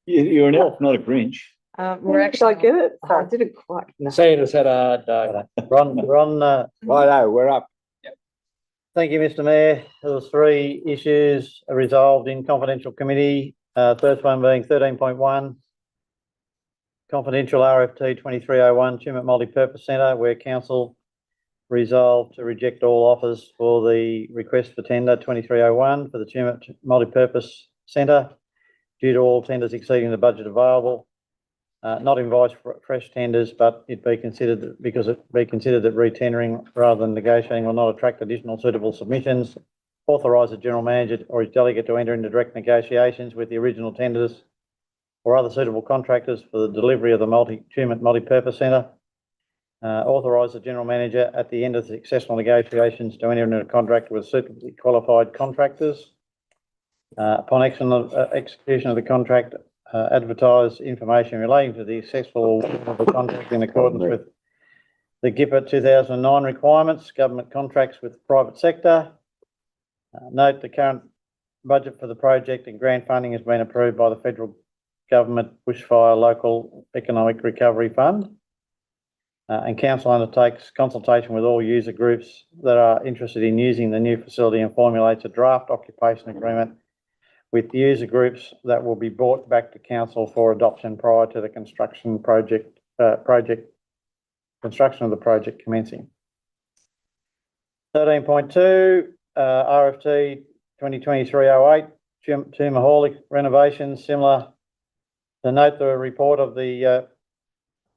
You're an elf, not a Grinch. We're actually. Did I get it? I didn't quite. No. Santa's had a hard day. Righto, we're up. Thank you, Mr Mayor. There was 3 issues resolved in confidential committee. First one being 13.1. Confidential RFT 2301 Tumut Multipurpose Centre, where council resolved to reject all offers for the request for tender 2301 for the Tumut Multipurpose Centre due to all tenders exceeding the budget available. Not invite fresh tenders, but it be considered that re-tendering rather than negotiating will not attract additional suitable submissions. Authorise the general manager or his delegate to enter into direct negotiations with the original tenders or other suitable contractors for the delivery of the Tumut Multipurpose Centre. Authorise the general manager at the end of the successful negotiations to enter into a contract with suitably qualified contractors. Upon execution of the contract, advertise information relating to the successful award of the contract in accordance with the GIPA 2009 requirements, government contracts with the private sector. Note the current budget for the project and grant funding has been approved by the federal government Bushfire Local Economic Recovery Fund. And council undertakes consultation with all user groups that are interested in using the new facility and formulates a draft occupation agreement with user groups that will be brought back to council for adoption prior to the construction of the project commencing. 13.2 RFT 2023-08 Tumut Hall renovations, similar to note the report of the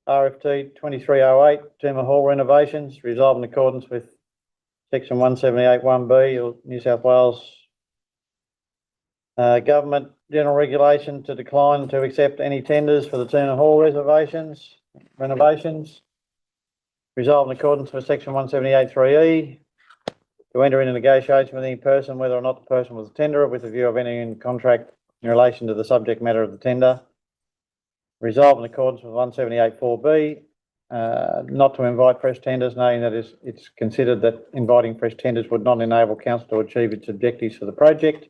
RFT 2308 Tumut Hall renovations resolved in accordance with section 178(1)(b) of New South Wales government general regulation to decline to accept any tenders for the Tumut Hall renovations. Resolved in accordance with section 178(3)(e) to enter into negotiation with any person, whether or not the person was a tenderer, with a view of entering into contract in relation to the subject matter of the tender. Resolved in accordance with 178(4)(b) not to invite fresh tenders, knowing that it's considered that inviting fresh tenders would not enable council to achieve its objectives for the project.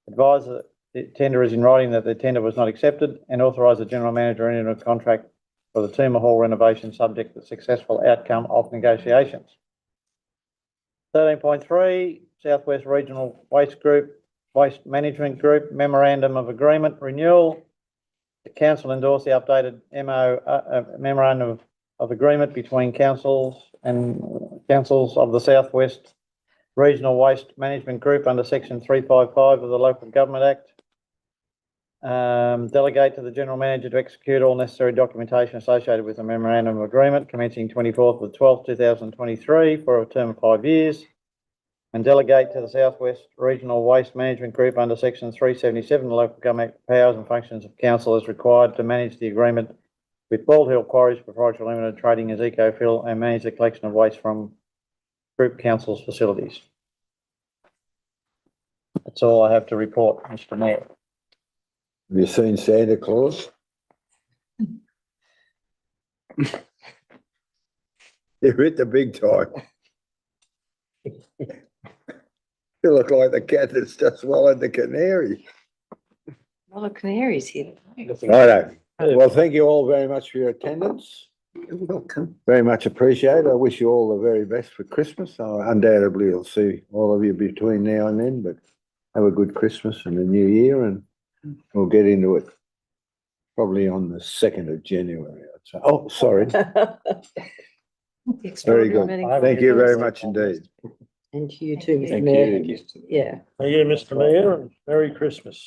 Advise that the tender is in writing that the tender was not accepted, and authorise the general manager into a contract for the Tumut Hall renovation subject to the successful outcome of negotiations. 13.3 Southwest Regional Waste Management Group Memorandum of Agreement Renewal. The council endorsed the updated Memorandum of Agreement between councils of the Southwest Regional Waste Management Group under section 355 of the Local Government Act. Delegate to the general manager to execute all necessary documentation associated with the memorandum of agreement commencing 24th of 12th 2023 for a term of 5 years, and delegate to the Southwest Regional Waste Management Group under section 377 of the Local Government Powers and Functions of Council as required to manage the agreement with Bald Hill Quarries Proprietary Limited trading as Ecofill and manage the collection of waste from Group Council's facilities. That's all I have to report, Mr Mayor. Have you seen Santa Claus? You're hit the big time. You look like the cat that's just swallowed the canary. A lot of canaries here. Righto. Well, thank you all very much for your attendance. You're welcome. Very much appreciated. I wish you all the very best for Christmas. I undoubtedly will see all of you between now and then, but have a good Christmas and a new year, and we'll get into it probably on the 2nd of January. I'd say. Oh, sorry. Very good. Thank you very much indeed. And to you too, Mr Thank Mayor. you. Yeah. Thank you, Mr Mayor, and Merry Christmas.